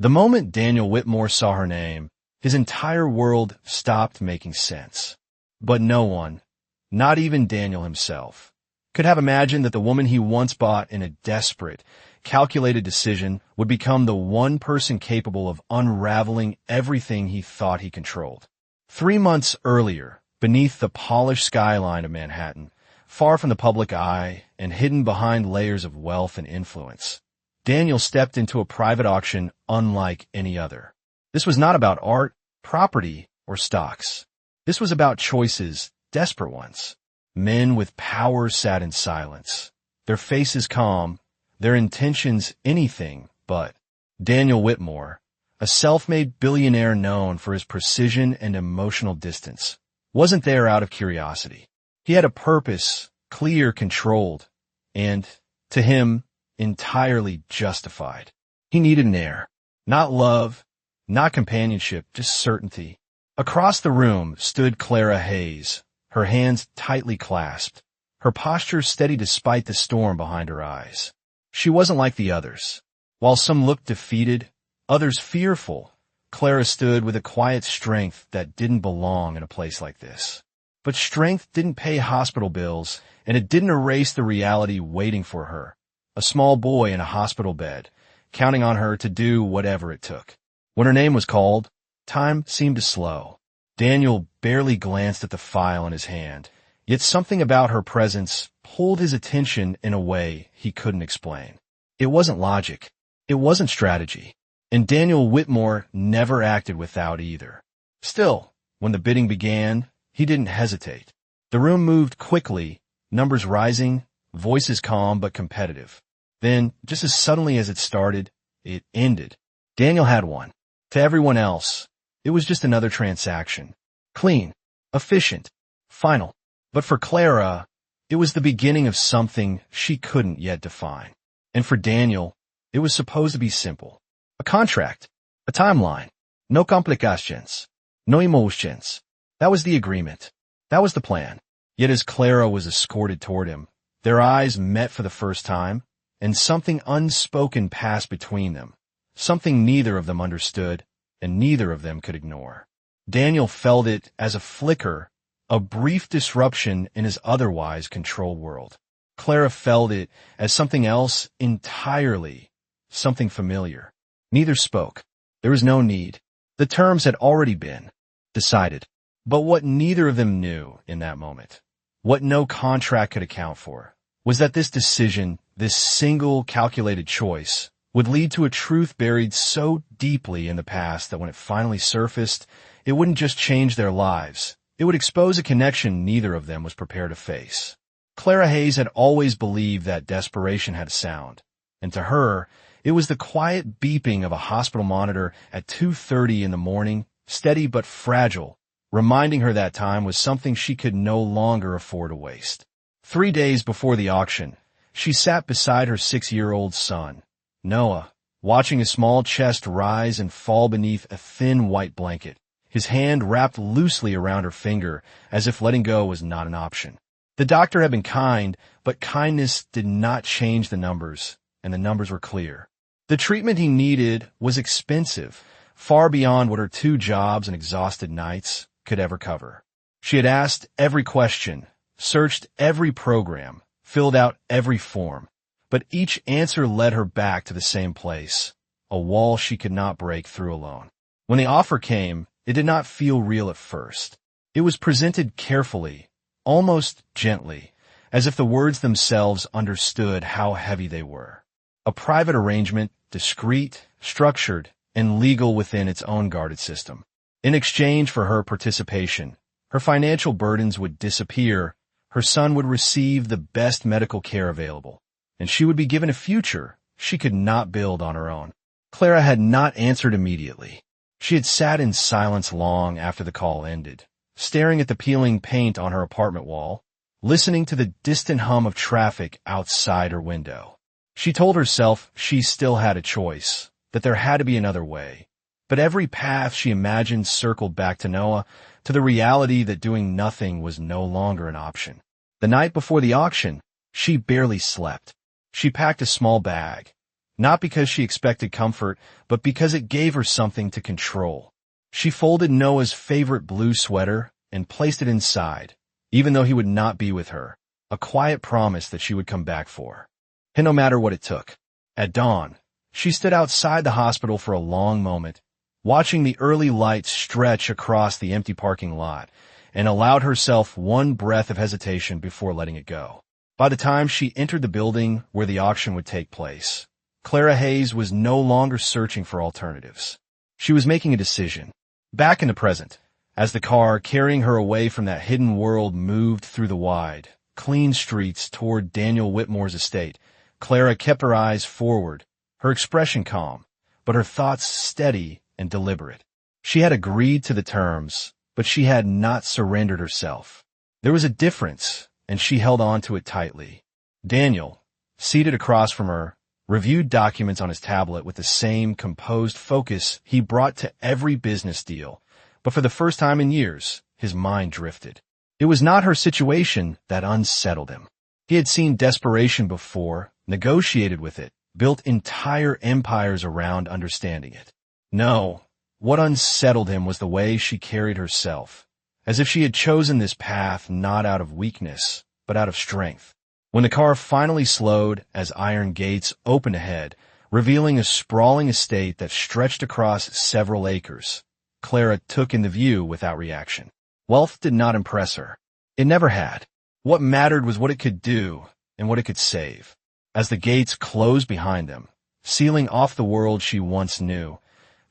The moment Daniel Whitmore saw her name, his entire world stopped making sense. But no one, not even Daniel himself, could have imagined that the woman he once bought in a desperate, calculated decision would become the one person capable of unraveling everything he thought he controlled. 3 months earlier, beneath the polished skyline of Manhattan, far from the public eye and hidden behind layers of wealth and influence, Daniel stepped into a private auction unlike any other. This was not about art, property, or stocks. This was about choices, desperate ones. Men with power sat in silence, their faces calm, their intentions anything but. Daniel Whitmore, a self-made billionaire known for his precision and emotional distance, wasn't there out of curiosity. He had a purpose, clear, controlled, and, to him, entirely justified. He needed an heir. Not love, not companionship, just certainty. Across the room stood Clara Hayes, her hands tightly clasped, her posture steady despite the storm behind her eyes. She wasn't like the others. While some looked defeated, others fearful, Clara stood with a quiet strength that didn't belong in a place like this. But strength didn't pay hospital bills, and it didn't erase the reality waiting for her. A small boy in a hospital bed, counting on her to do whatever it took. When her name was called, time seemed to slow. Daniel barely glanced at the file in his hand, yet something about her presence pulled his attention in a way he couldn't explain. It wasn't logic. It wasn't strategy. And Daniel Whitmore never acted without either. Still, when the bidding began, he didn't hesitate. The room moved quickly, numbers rising, voices calm but competitive. Then, just as suddenly as it started, it ended. Daniel had won. To everyone else, it was just another transaction. Clean, efficient, final. But for Clara, it was the beginning of something she couldn't yet define. And for Daniel, it was supposed to be simple. A contract, a timeline, no complications, no emotions. That was the agreement. That was the plan. Yet as Clara was escorted toward him, their eyes met for the first time, and something unspoken passed between them, something neither of them understood and neither of them could ignore. Daniel felt it as a flicker, a brief disruption in his otherwise controlled world. Clara felt it as something else entirely, something familiar. Neither spoke. There was no need. The terms had already been decided. But what neither of them knew in that moment, what no contract could account for, was that this decision, this single calculated choice, would lead to a truth buried so deeply in the past that when it finally surfaced, it wouldn't just change their lives. It would expose a connection neither of them was prepared to face. Clara Hayes had always believed that desperation had a sound, and to her, it was the quiet beeping of a hospital monitor at 2:30 in the morning, steady but fragile, reminding her that time was something she could no longer afford to waste. 3 days before the auction, she sat beside her 6-year-old son, Noah, watching his small chest rise and fall beneath a thin white blanket, his hand wrapped loosely around her finger as if letting go was not an option. The doctor had been kind, but kindness did not change the numbers, and the numbers were clear. The treatment he needed was expensive, far beyond what her 2 jobs and exhausted nights could ever cover. She had asked every question, searched every program, filled out every form, but each answer led her back to the same place, a wall she could not break through alone. When the offer came, it did not feel real at first. It was presented carefully, almost gently, as if the words themselves understood how heavy they were. A private arrangement, discreet, structured, and legal within its own guarded system. In exchange for her participation, her financial burdens would disappear, her son would receive the best medical care available, and she would be given a future she could not build on her own. Clara had not answered immediately. She had sat in silence long after the call ended, staring at the peeling paint on her apartment wall, listening to the distant hum of traffic outside her window. She told herself she still had a choice, that there had to be another way. But every path she imagined circled back to Noah, to the reality that doing nothing was no longer an option. The night before the auction, she barely slept. She packed a small bag, not because she expected comfort, but because it gave her something to control. She folded Noah's favorite blue sweater and placed it inside, even though he would not be with her, a quiet promise that she would come back for. And no matter what it took. At dawn, she stood outside the hospital for a long moment, watching the early lights stretch across the empty parking lot, and allowed herself one breath of hesitation before letting it go. By the time she entered the building where the auction would take place, Clara Hayes was no longer searching for alternatives. She was making a decision. Back in the present, as the car carrying her away from that hidden world moved through the wide, clean streets toward Daniel Whitmore's estate, Clara kept her eyes forward, her expression calm, but her thoughts steady and deliberate. She had agreed to the terms, but she had not surrendered herself. There was a difference, and she held on to it tightly. Daniel, seated across from her, reviewed documents on his tablet with the same composed focus he brought to every business deal, but for the first time in years, his mind drifted. It was not her situation that unsettled him. He had seen desperation before, negotiated with it, built entire empires around understanding it. No, what unsettled him was the way she carried herself, as if she had chosen this path not out of weakness, but out of strength. When the car finally slowed as iron gates opened ahead, revealing a sprawling estate that stretched across several acres, Clara took in the view without reaction. Wealth did not impress her. It never had. What mattered was what it could do and what it could save. As the gates closed behind them, sealing off the world she once knew,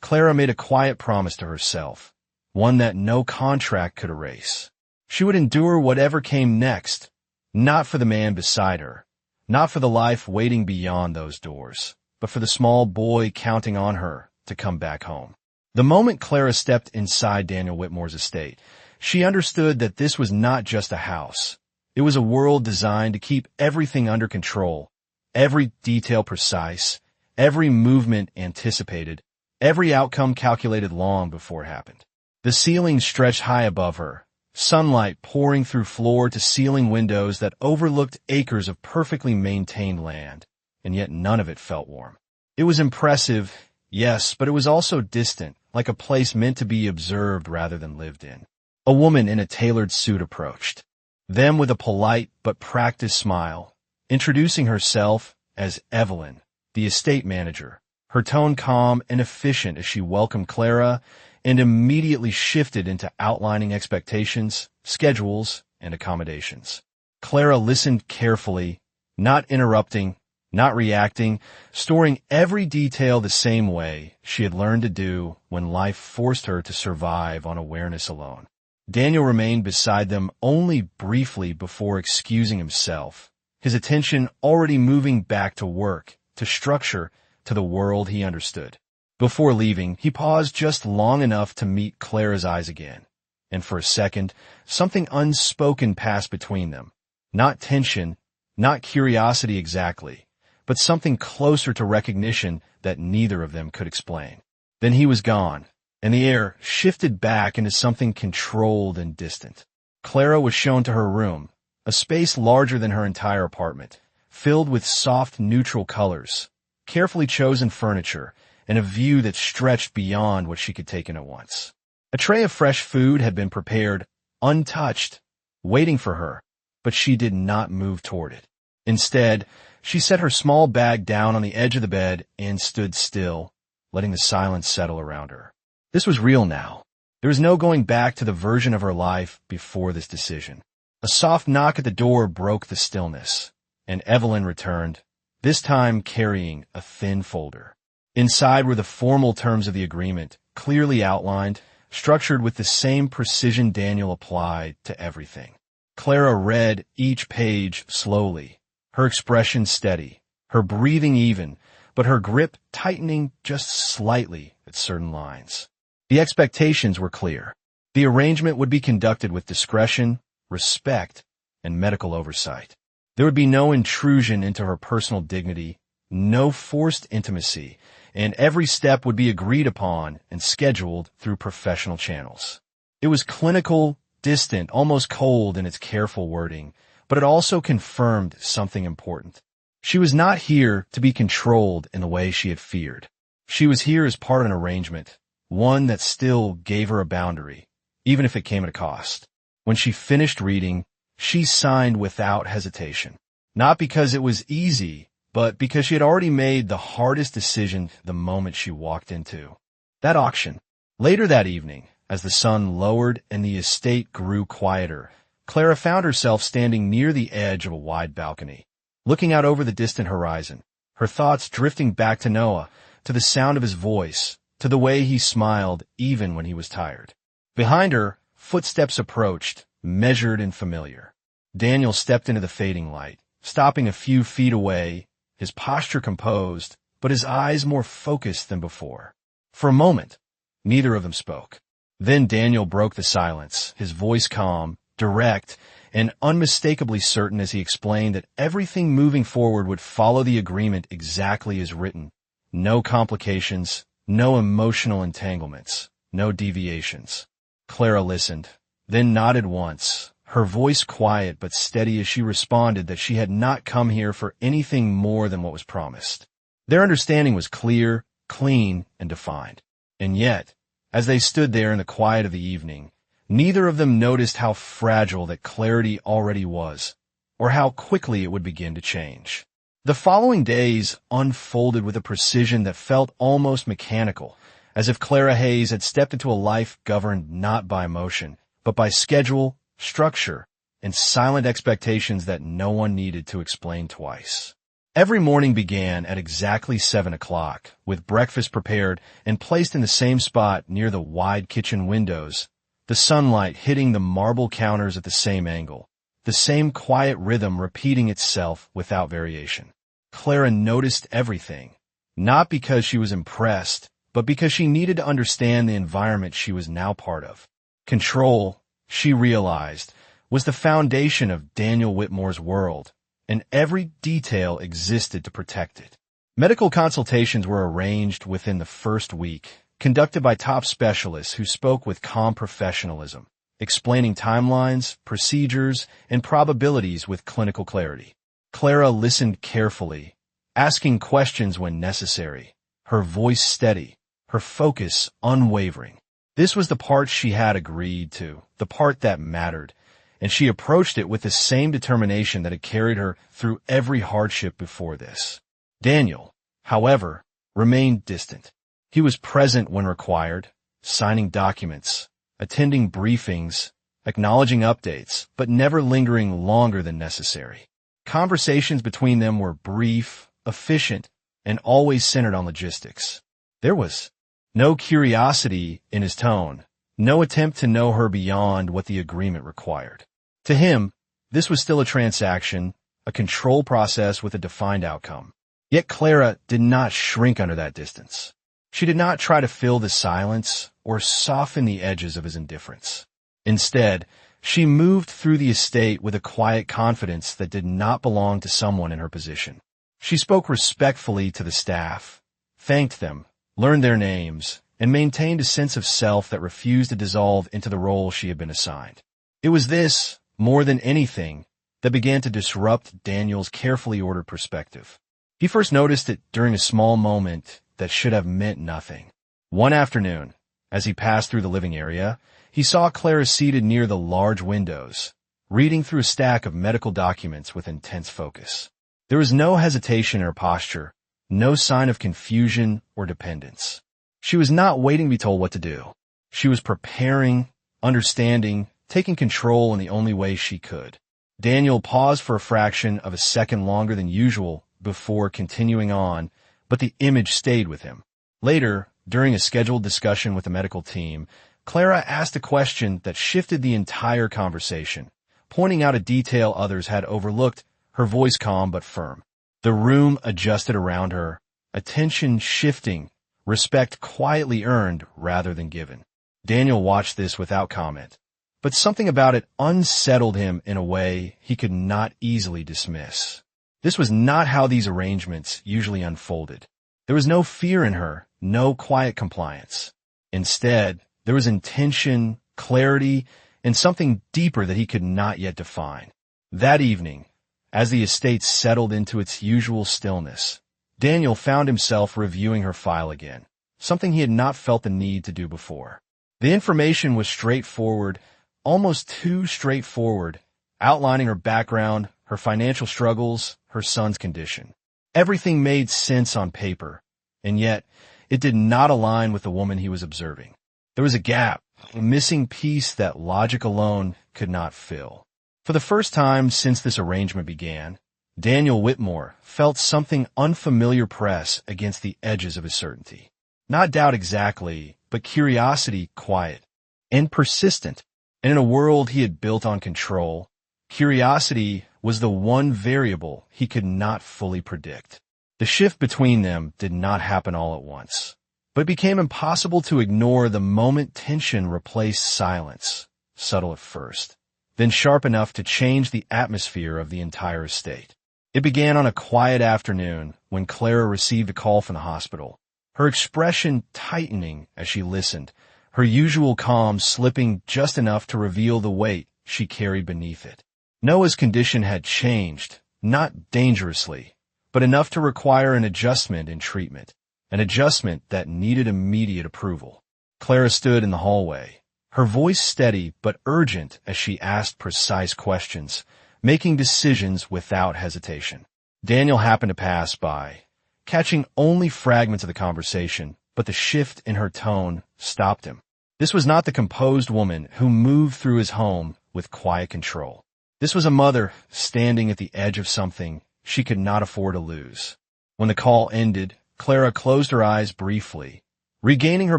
Clara made a quiet promise to herself, one that no contract could erase. She would endure whatever came next, not for the man beside her, not for the life waiting beyond those doors, but for the small boy counting on her to come back home. The moment Clara stepped inside Daniel Whitmore's estate, she understood that this was not just a house. It was a world designed to keep everything under control, every detail precise, every movement anticipated, every outcome calculated long before it happened. The ceiling stretched high above her, sunlight pouring through floor-to-ceiling windows that overlooked acres of perfectly maintained land, and yet none of it felt warm. It was impressive, yes, but it was also distant, like a place meant to be observed rather than lived in. A woman in a tailored suit approached them with a polite but practiced smile, introducing herself as Evelyn, the estate manager, her tone calm and efficient as she welcomed Clara and immediately shifted into outlining expectations, schedules, and accommodations. Clara listened carefully, not interrupting, not reacting, storing every detail the same way she had learned to do when life forced her to survive on awareness alone. Daniel remained beside them only briefly before excusing himself, his attention already moving back to work, to structure, to the world he understood. Before leaving, he paused just long enough to meet Clara's eyes again, and for a second, something unspoken passed between them. Not tension, not curiosity exactly, but something closer to recognition that neither of them could explain. Then he was gone, and the air shifted back into something controlled and distant. Clara was shown to her room, a space larger than her entire apartment, filled with soft, neutral colors, carefully chosen furniture, and a view that stretched beyond what she could take in at once. A tray of fresh food had been prepared, untouched, waiting for her, but she did not move toward it. Instead, she set her small bag down on the edge of the bed and stood still, letting the silence settle around her. This was real now. There was no going back to the version of her life before this decision. A soft knock at the door broke the stillness, and Evelyn returned, this time carrying a thin folder. Inside were the formal terms of the agreement, clearly outlined, structured with the same precision Daniel applied to everything. Clara read each page slowly, her expression steady, her breathing even, but her grip tightening just slightly at certain lines. The expectations were clear. The arrangement would be conducted with discretion, respect, and medical oversight. There would be no intrusion into her personal dignity, no forced intimacy, and every step would be agreed upon and scheduled through professional channels. It was clinical, distant, almost cold in its careful wording, but it also confirmed something important. She was not here to be controlled in the way she had feared. She was here as part of an arrangement, one that still gave her a boundary, even if it came at a cost. When she finished reading, she signed without hesitation. Not because it was easy, but because she had already made the hardest decision the moment she walked into that auction. Later that evening, as the sun lowered and the estate grew quieter, Clara found herself standing near the edge of a wide balcony, looking out over the distant horizon, her thoughts drifting back to Noah, to the sound of his voice, to the way he smiled even when he was tired. Behind her, footsteps approached, measured and familiar. Daniel stepped into the fading light, stopping a few feet away, his posture composed, but his eyes more focused than before. For a moment, neither of them spoke. Then Daniel broke the silence, his voice calm, direct, and unmistakably certain as he explained that everything moving forward would follow the agreement exactly as written. No complications, no emotional entanglements, no deviations. Clara listened, then nodded once, her voice quiet but steady as she responded that she had not come here for anything more than what was promised. Their understanding was clear, clean, and defined. And yet, as they stood there in the quiet of the evening, neither of them noticed how fragile that clarity already was, or how quickly it would begin to change. The following days unfolded with a precision that felt almost mechanical, as if Clara Hayes had stepped into a life governed not by emotion, but by schedule, structure, and silent expectations that no one needed to explain twice. Every morning began at exactly 7 o'clock, with breakfast prepared and placed in the same spot near the wide kitchen windows, the sunlight hitting the marble counters at the same angle, the same quiet rhythm repeating itself without variation. Clara noticed everything, not because she was impressed, but because she needed to understand the environment she was now part of. Control, she realized, was the foundation of Daniel Whitmore's world, and every detail existed to protect it. Medical consultations were arranged within the first week, conducted by top specialists who spoke with calm professionalism, explaining timelines, procedures, and probabilities with clinical clarity. Clara listened carefully, asking questions when necessary, her voice steady, her focus unwavering. This was the part she had agreed to, the part that mattered, and she approached it with the same determination that had carried her through every hardship before this. Daniel, however, remained distant. He was present when required, signing documents, attending briefings, acknowledging updates, but never lingering longer than necessary. Conversations between them were brief, efficient, and always centered on logistics. There was no curiosity in his tone, no attempt to know her beyond what the agreement required. To him, this was still a transaction, a control process with a defined outcome. Yet Clara did not shrink under that distance. She did not try to fill the silence or soften the edges of his indifference. Instead, she moved through the estate with a quiet confidence that did not belong to someone in her position. She spoke respectfully to the staff, thanked them, learned their names, and maintained a sense of self that refused to dissolve into the role she had been assigned. It was this, more than anything, that began to disrupt Daniel's carefully ordered perspective. He first noticed it during a small moment that should have meant nothing. One afternoon, as he passed through the living area, he saw Clara seated near the large windows, reading through a stack of medical documents with intense focus. There was no hesitation in her posture, no sign of confusion or dependence. She was not waiting to be told what to do. She was preparing, understanding, taking control in the only way she could. Daniel paused for a fraction of a second longer than usual before continuing on, but the image stayed with him. Later, during a scheduled discussion with the medical team, Clara asked a question that shifted the entire conversation, pointing out a detail others had overlooked, her voice calm but firm. The room adjusted around her, attention shifting, respect quietly earned rather than given. Daniel watched this without comment, but something about it unsettled him in a way he could not easily dismiss. This was not how these arrangements usually unfolded. There was no fear in her, no quiet compliance. Instead, there was intention, clarity, and something deeper that he could not yet define. That evening, As the estate settled into its usual stillness, Daniel found himself reviewing her file again, something he had not felt the need to do before. The information was straightforward, almost too straightforward, outlining her background, her financial struggles, her son's condition. Everything made sense on paper, and yet it did not align with the woman he was observing. There was a gap, a missing piece that logic alone could not fill. For the first time since this arrangement began, Daniel Whitmore felt something unfamiliar press against the edges of his certainty. Not doubt exactly, but curiosity quiet and persistent. And in a world he had built on control, curiosity was the one variable he could not fully predict. The shift between them did not happen all at once, but it became impossible to ignore the moment tension replaced silence, subtle at first, then sharp enough to change the atmosphere of the entire estate. It began on a quiet afternoon when Clara received a call from the hospital, her expression tightening as she listened, her usual calm slipping just enough to reveal the weight she carried beneath it. Noah's condition had changed, not dangerously, but enough to require an adjustment in treatment, an adjustment that needed immediate approval. Clara stood in the hallway, her voice steady but urgent as she asked precise questions, making decisions without hesitation. Daniel happened to pass by, catching only fragments of the conversation, but the shift in her tone stopped him. This was not the composed woman who moved through his home with quiet control. This was a mother standing at the edge of something she could not afford to lose. When the call ended, Clara closed her eyes briefly, regaining her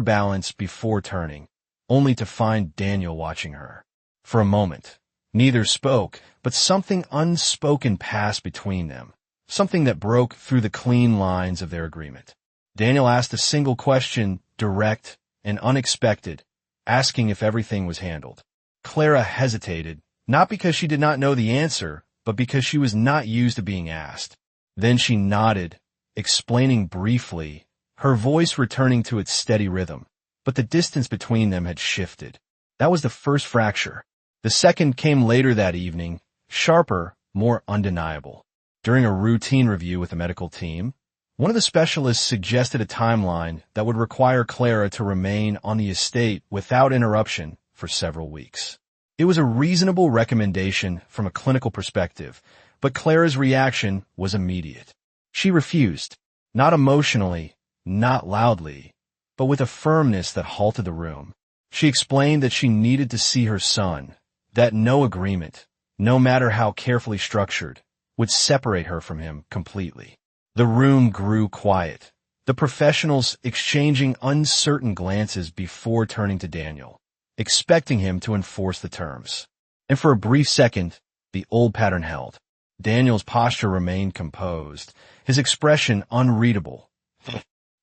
balance before turning, only to find Daniel watching her. For a moment, neither spoke, but something unspoken passed between them, something that broke through the clean lines of their agreement. Daniel asked a single question, direct and unexpected, asking if everything was handled. Clara hesitated, not because she did not know the answer, but because she was not used to being asked. Then she nodded, explaining briefly, her voice returning to its steady rhythm, but the distance between them had shifted. That was the first fracture. The second came later that evening, sharper, more undeniable. During a routine review with the medical team, one of the specialists suggested a timeline that would require Clara to remain on the estate without interruption for several weeks. It was a reasonable recommendation from a clinical perspective, but Clara's reaction was immediate. She refused, not emotionally, not loudly, but with a firmness that halted the room. She explained that she needed to see her son, that no agreement, no matter how carefully structured, would separate her from him completely. The room grew quiet, the professionals exchanging uncertain glances before turning to Daniel, expecting him to enforce the terms. And for a brief second, the old pattern held. Daniel's posture remained composed, his expression unreadable,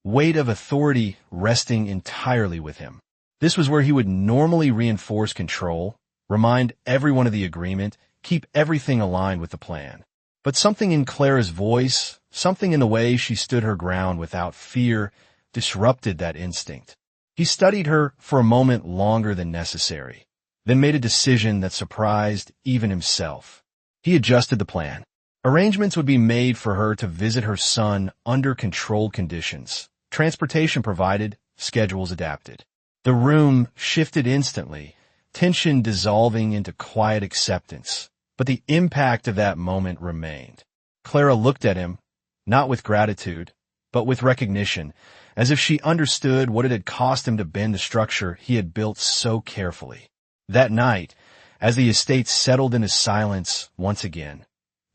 weight of authority resting entirely with him. This was where he would normally reinforce control, remind everyone of the agreement, keep everything aligned with the plan. But something in Clara's voice, something in the way she stood her ground without fear, disrupted that instinct. He studied her for a moment longer than necessary, then made a decision that surprised even himself. He adjusted the plan. Arrangements would be made for her to visit her son under controlled conditions. Transportation provided, schedules adapted. The room shifted instantly, tension dissolving into quiet acceptance. But the impact of that moment remained. Clara looked at him, not with gratitude, but with recognition, as if she understood what it had cost him to bend the structure he had built so carefully. That night, as the estate settled into silence once again,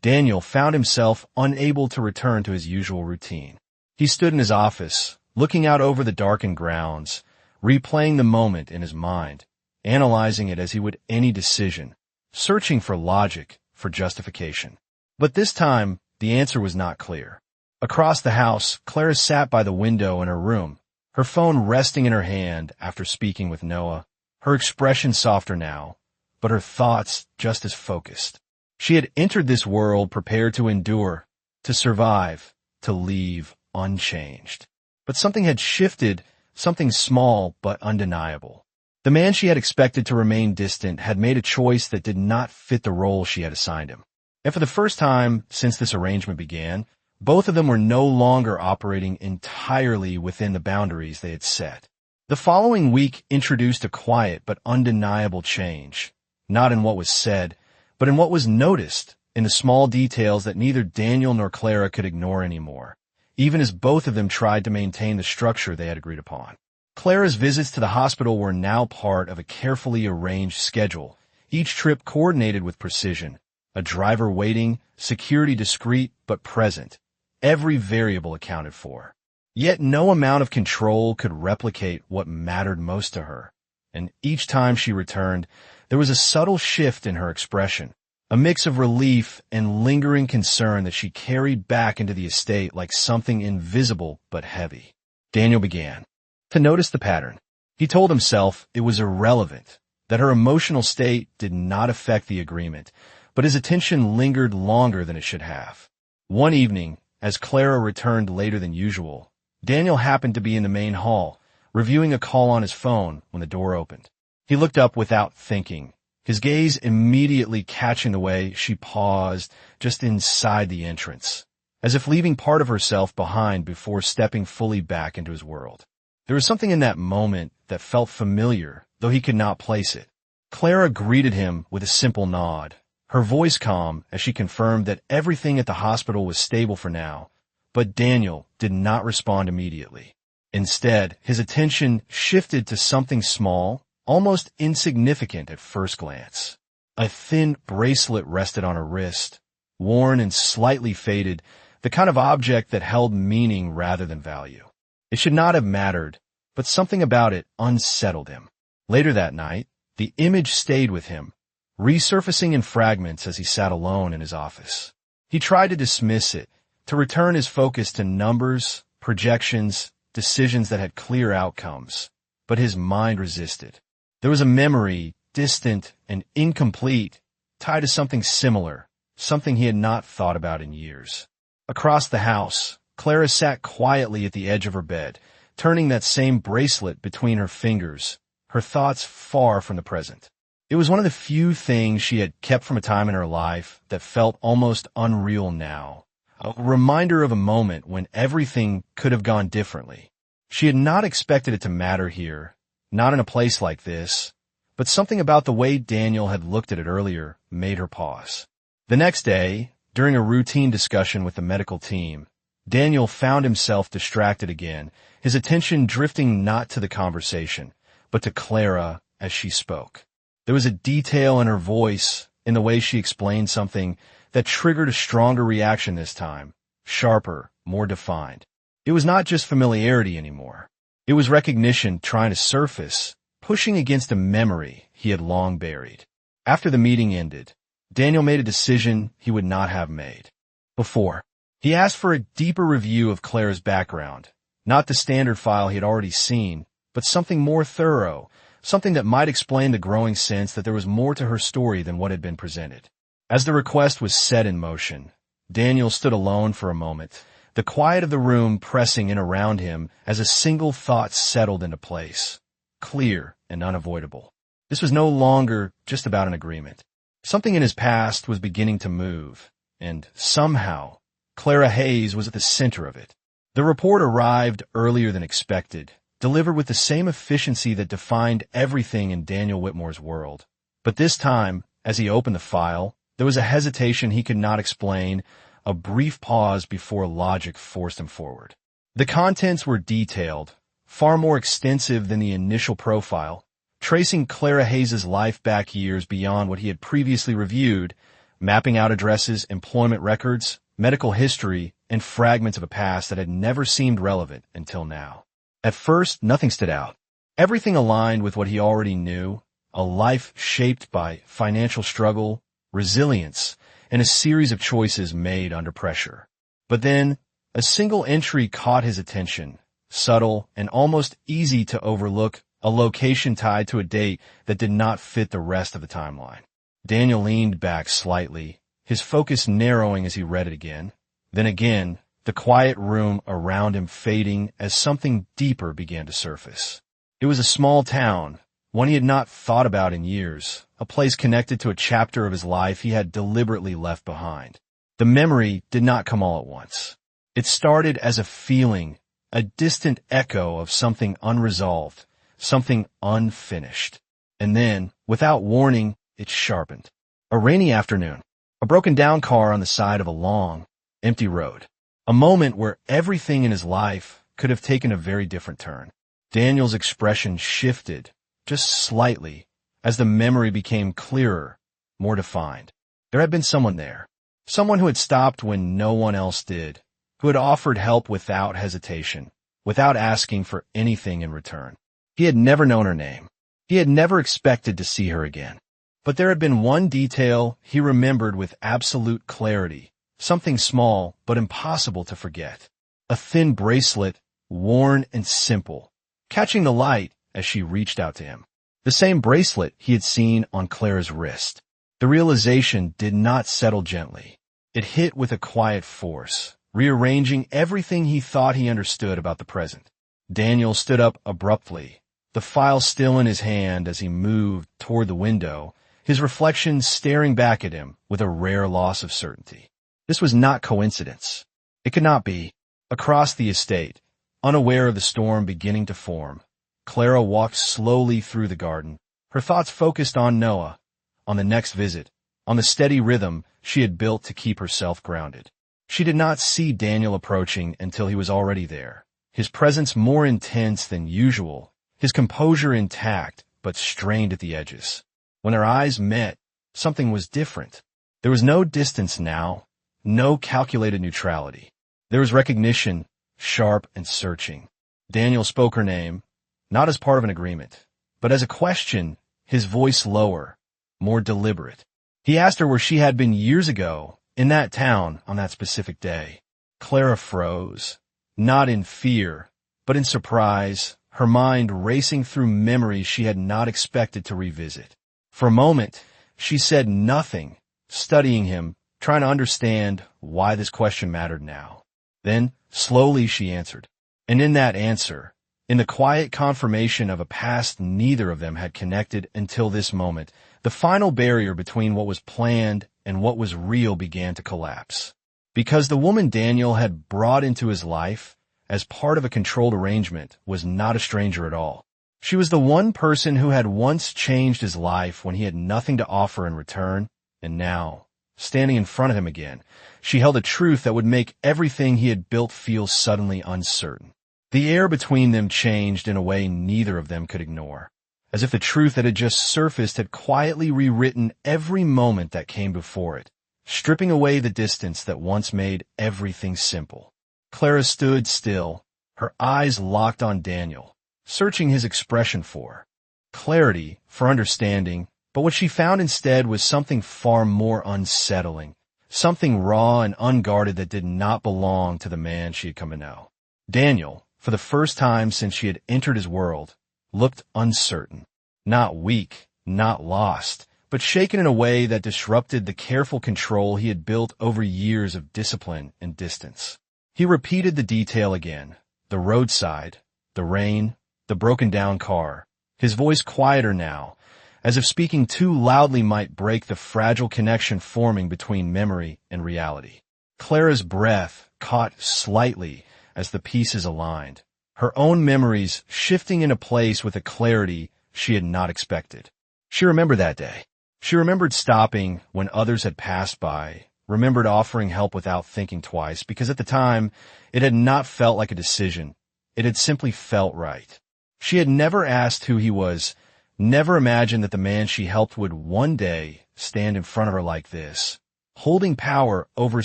Daniel found himself unable to return to his usual routine. He stood in his office, looking out over the darkened grounds, replaying the moment in his mind, analyzing it as he would any decision, searching for logic, for justification. But this time, the answer was not clear. Across the house, Clara sat by the window in her room, her phone resting in her hand after speaking with Noah, her expression softer now, but her thoughts just as focused. She had entered this world prepared to endure, to survive, to leave unchanged. But something had shifted, something small but undeniable. The man she had expected to remain distant had made a choice that did not fit the role she had assigned him. And for the first time since this arrangement began, both of them were no longer operating entirely within the boundaries they had set. The following week introduced a quiet but undeniable change, not in what was said, but in what was noticed, in the small details that neither Daniel nor Clara could ignore anymore, even as both of them tried to maintain the structure they had agreed upon. Clara's visits to the hospital were now part of a carefully arranged schedule, each trip coordinated with precision, a driver waiting, security discreet but present, every variable accounted for. Yet no amount of control could replicate what mattered most to her, and each time she returned, there was a subtle shift in her expression, a mix of relief and lingering concern that she carried back into the estate like something invisible but heavy. Daniel began to notice the pattern. He told himself it was irrelevant, that her emotional state did not affect the agreement, but his attention lingered longer than it should have. One evening, as Clara returned later than usual, Daniel happened to be in the main hall, reviewing a call on his phone when the door opened. He looked up without thinking, his gaze immediately catching the way she paused just inside the entrance, as if leaving part of herself behind before stepping fully back into his world. There was something in that moment that felt familiar, though he could not place it. Clara greeted him with a simple nod, her voice calm as she confirmed that everything at the hospital was stable for now, but Daniel did not respond immediately. Instead, his attention shifted to something small, almost insignificant at first glance. A thin bracelet rested on her wrist, worn and slightly faded, the kind of object that held meaning rather than value. It should not have mattered, but something about it unsettled him. Later that night, the image stayed with him, resurfacing in fragments as he sat alone in his office. He tried to dismiss it, to return his focus to numbers, projections, decisions that had clear outcomes, but his mind resisted. There was a memory, distant and incomplete, tied to something similar, something he had not thought about in years. Across the house, Clara sat quietly at the edge of her bed, turning that same bracelet between her fingers, her thoughts far from the present. It was one of the few things she had kept from a time in her life that felt almost unreal now, a reminder of a moment when everything could have gone differently. She had not expected it to matter here, not in a place like this, but something about the way Daniel had looked at it earlier made her pause. The next day, during a routine discussion with the medical team, Daniel found himself distracted again, his attention drifting not to the conversation, but to Clara as she spoke. There was a detail in her voice, in the way she explained something, that triggered a stronger reaction this time, sharper, more defined. It was not just familiarity anymore. It was recognition trying to surface, pushing against a memory he had long buried. After the meeting ended, Daniel made a decision he would not have made before. He asked for a deeper review of Clara's background, not the standard file he had already seen, but something more thorough, something that might explain the growing sense that there was more to her story than what had been presented. As the request was set in motion, Daniel stood alone for a moment, the quiet of the room pressing in around him as a single thought settled into place, clear and unavoidable. This was no longer just about an agreement. Something in his past was beginning to move, and somehow, Clara Hayes was at the center of it. The report arrived earlier than expected, delivered with the same efficiency that defined everything in Daniel Whitmore's world. But this time, as he opened the file, there was a hesitation he could not explain, a brief pause before logic forced him forward. The contents were detailed, far more extensive than the initial profile, tracing Clara Hayes' life back years beyond what he had previously reviewed, mapping out addresses, employment records, medical history, and fragments of a past that had never seemed relevant until now. At first, nothing stood out. Everything aligned with what he already knew, a life shaped by financial struggle, resilience, and a series of choices made under pressure. But then, a single entry caught his attention, subtle and almost easy to overlook, a location tied to a date that did not fit the rest of the timeline. Daniel leaned back slightly, his focus narrowing as he read it again. Then again, the quiet room around him fading as something deeper began to surface. It was a small town, one he had not thought about in years, a place connected to a chapter of his life he had deliberately left behind. The memory did not come all at once. It started as a feeling, a distant echo of something unresolved, something unfinished. And then, without warning, it sharpened. A rainy afternoon, a broken-down car on the side of a long, empty road. A moment where everything in his life could have taken a very different turn. Daniel's expression shifted, just slightly, as the memory became clearer, more defined. There had been someone there. Someone who had stopped when no one else did, who had offered help without hesitation, without asking for anything in return. He had never known her name. He had never expected to see her again. But there had been one detail he remembered with absolute clarity, something small but impossible to forget. A thin bracelet, worn and simple, catching the light as she reached out to him. The same bracelet he had seen on Clara's wrist. The realization did not settle gently. It hit with a quiet force, rearranging everything he thought he understood about the present. Daniel stood up abruptly, the file still in his hand as he moved toward the window, his reflection staring back at him with a rare loss of certainty. This was not coincidence. It could not be. Across the estate, unaware of the storm beginning to form, Clara walked slowly through the garden, her thoughts focused on Noah, on the next visit, on the steady rhythm she had built to keep herself grounded. She did not see Daniel approaching until he was already there, his presence more intense than usual, his composure intact but strained at the edges. When their eyes met, something was different. There was no distance now, no calculated neutrality. There was recognition, sharp and searching. Daniel spoke her name, not as part of an agreement, but as a question, his voice lower, more deliberate. He asked her where she had been years ago, in that town, on that specific day. Clara froze, not in fear, but in surprise, her mind racing through memories she had not expected to revisit. For a moment, she said nothing, studying him, trying to understand why this question mattered now. Then, slowly she answered. And in that answer, in the quiet confirmation of a past neither of them had connected until this moment, the final barrier between what was planned and what was real began to collapse. Because the woman Daniel had brought into his life, as part of a controlled arrangement, was not a stranger at all. She was the one person who had once changed his life when he had nothing to offer in return, and now, standing in front of him again, she held a truth that would make everything he had built feel suddenly uncertain. The air between them changed in a way neither of them could ignore, as if the truth that had just surfaced had quietly rewritten every moment that came before it, stripping away the distance that once made everything simple. Clara stood still, her eyes locked on Daniel, searching his expression for clarity, for understanding, but what she found instead was something far more unsettling, something raw and unguarded that did not belong to the man she had come to know. Daniel, for the first time since she had entered his world, looked uncertain, not weak, not lost, but shaken in a way that disrupted the careful control he had built over years of discipline and distance. He repeated the detail again, the roadside, the rain, the broken-down car, his voice quieter now, as if speaking too loudly might break the fragile connection forming between memory and reality. Clara's breath caught slightly as the pieces aligned, her own memories shifting into place with a clarity she had not expected. She remembered that day. She remembered stopping when others had passed by, remembered offering help without thinking twice, because at the time, it had not felt like a decision. It had simply felt right. She had never asked who he was, never imagined that the man she helped would one day stand in front of her like this, holding power over a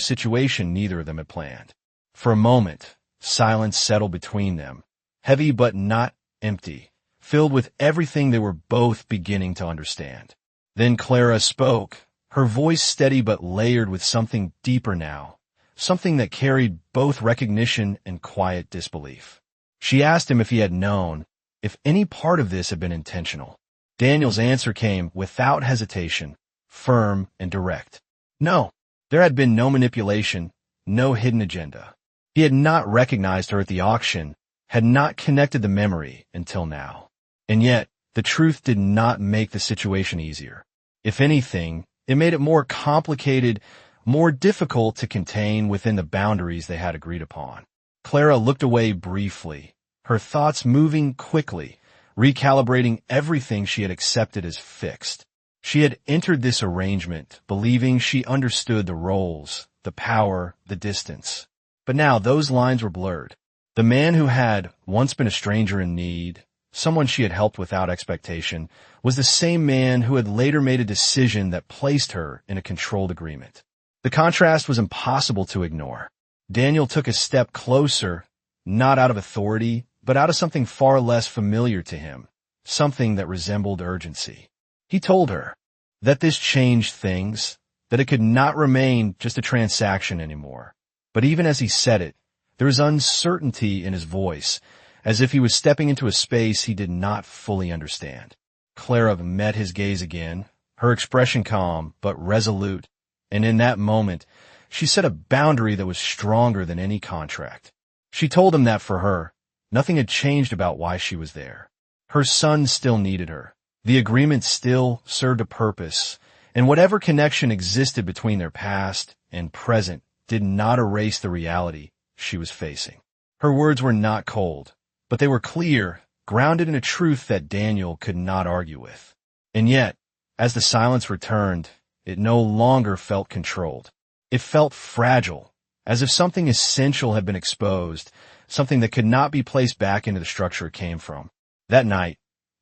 situation neither of them had planned. For a moment, silence settled between them, heavy but not empty, filled with everything they were both beginning to understand. Then Clara spoke, her voice steady but layered with something deeper now, something that carried both recognition and quiet disbelief. She asked him if he had known, if any part of this had been intentional. Daniel's answer came without hesitation, firm and direct. No, there had been no manipulation, no hidden agenda. He had not recognized her at the auction, had not connected the memory until now. And yet, The truth did not make the situation easier. If anything, it made it more complicated, more difficult to contain within the boundaries they had agreed upon. Clara looked away briefly, her thoughts moving quickly, recalibrating everything she had accepted as fixed. She had entered this arrangement believing she understood the roles, the power, the distance. But now those lines were blurred. The man who had once been a stranger in need, someone she had helped without expectation, was the same man who had later made a decision that placed her in a controlled agreement. The contrast was impossible to ignore. Daniel took a step closer, not out of authority, but out of something far less familiar to him, something that resembled urgency. He told her that this changed things, that it could not remain just a transaction anymore. But even as he said it, there was uncertainty in his voice, as if he was stepping into a space he did not fully understand. Clara met his gaze again, her expression calm but resolute, and in that moment, she set a boundary that was stronger than any contract. She told him that for her, nothing had changed about why she was there. Her son still needed her. The agreement still served a purpose, and whatever connection existed between their past and present did not erase the reality she was facing. Her words were not cold, but they were clear, grounded in a truth that Daniel could not argue with. And yet, as the silence returned, it no longer felt controlled. It felt fragile, as if something essential had been exposed, something that could not be placed back into the structure it came from. That night,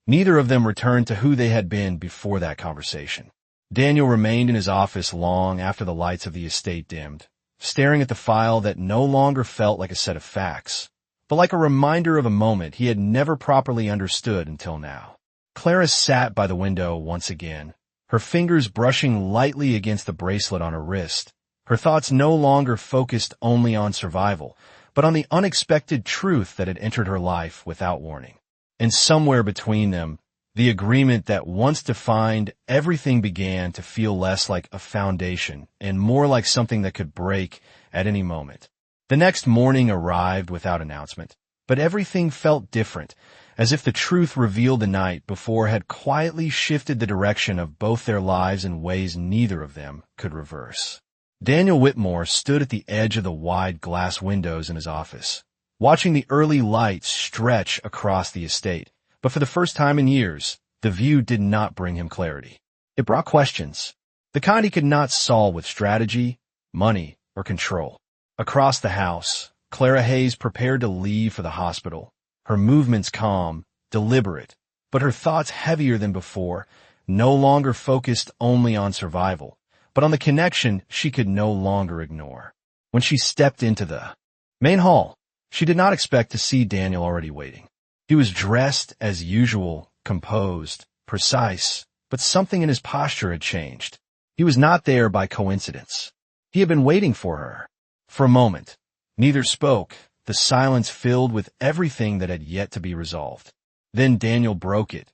neither of them returned to who they had been before that conversation. Daniel remained in his office long after the lights of the estate dimmed, staring at the file that no longer felt like a set of facts, but like a reminder of a moment he had never properly understood until now. Clara sat by the window once again, her fingers brushing lightly against the bracelet on her wrist, her thoughts no longer focused only on survival, but on the unexpected truth that had entered her life without warning. And somewhere between them, the agreement that once defined everything began to feel less like a foundation and more like something that could break at any moment. The next morning arrived without announcement, but everything felt different, as if the truth revealed the night before had quietly shifted the direction of both their lives in ways neither of them could reverse. Daniel Whitmore stood at the edge of the wide glass windows in his office, watching the early lights stretch across the estate. But for the first time in years, the view did not bring him clarity. It brought questions, the kind he could not solve with strategy, money, or control. Across the house, Clara Hayes prepared to leave for the hospital, her movements calm, deliberate, but her thoughts heavier than before, no longer focused only on survival, but on the connection she could no longer ignore. When she stepped into the main hall, she did not expect to see Daniel already waiting. He was dressed as usual, composed, precise, but something in his posture had changed. He was not there by coincidence. He had been waiting for her. For a moment, neither spoke, the silence filled with everything that had yet to be resolved. Then Daniel broke it,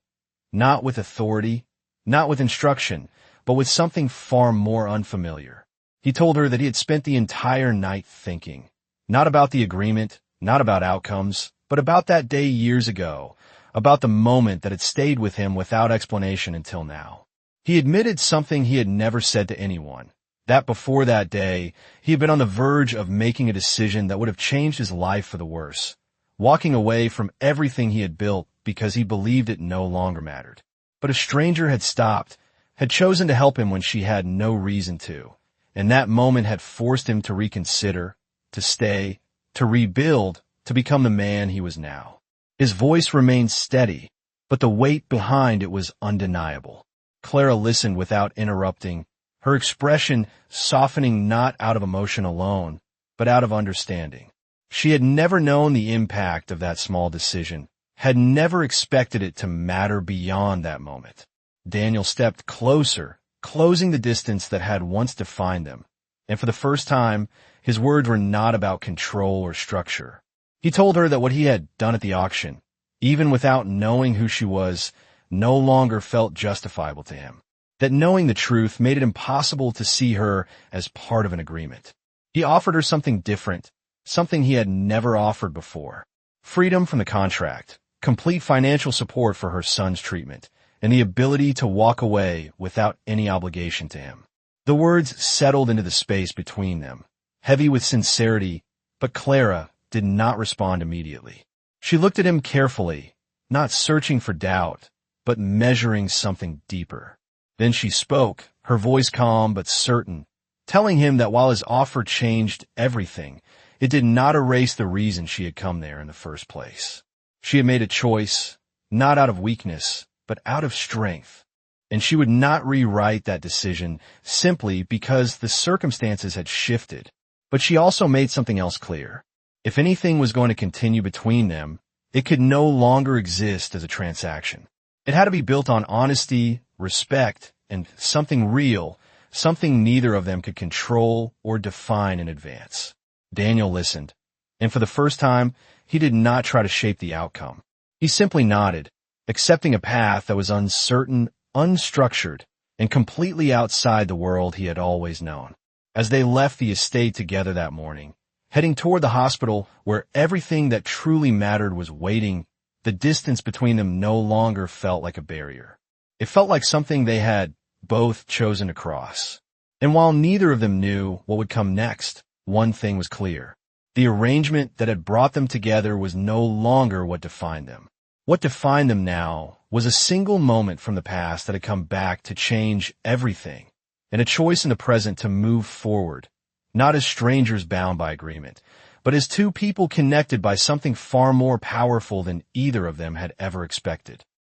not with authority, not with instruction, but with something far more unfamiliar. He told her that he had spent the entire night thinking, not about the agreement, not about outcomes, but about that day years ago, about the moment that had stayed with him without explanation until now. He admitted something he had never said to anyone, that before that day, he had been on the verge of making a decision that would have changed his life for the worse, walking away from everything he had built because he believed it no longer mattered. But a stranger had stopped, had chosen to help him when she had no reason to, and that moment had forced him to reconsider, to stay, to rebuild, to become the man he was now. His voice remained steady, but the weight behind it was undeniable. Clara listened without interrupting, her expression softening not out of emotion alone, but out of understanding. She had never known the impact of that small decision, had never expected it to matter beyond that moment. Daniel stepped closer, closing the distance that had once defined them, and for the first time, his words were not about control or structure. He told her that what he had done at the auction, even without knowing who she was, no longer felt justifiable to him. That knowing the truth made it impossible to see her as part of an agreement. He offered her something different, something he had never offered before. Freedom from the contract, complete financial support for her son's treatment, and the ability to walk away without any obligation to him. The words settled into the space between them, heavy with sincerity, but Clara did not respond immediately. She looked at him carefully, not searching for doubt, but measuring something deeper. Then she spoke, her voice calm but certain, telling him that while his offer changed everything, it did not erase the reason she had come there in the first place. She had made a choice, not out of weakness, but out of strength, and she would not rewrite that decision simply because the circumstances had shifted. But she also made something else clear. If anything was going to continue between them, it could no longer exist as a transaction. It had to be built on honesty, respect, and something real, something neither of them could control or define in advance. Daniel listened, and for the first time, he did not try to shape the outcome. He simply nodded, accepting a path that was uncertain, unstructured, and completely outside the world he had always known. As they left the estate together that morning, heading toward the hospital where everything that truly mattered was waiting, the distance between them no longer felt like a barrier. It felt like something they had both chosen to cross. And while neither of them knew what would come next, one thing was clear. The arrangement that had brought them together was no longer what defined them. What defined them now was a single moment from the past that had come back to change everything, and a choice in the present to move forward, not as strangers bound by agreement, but as two people connected by something far more powerful than either of them had ever expected.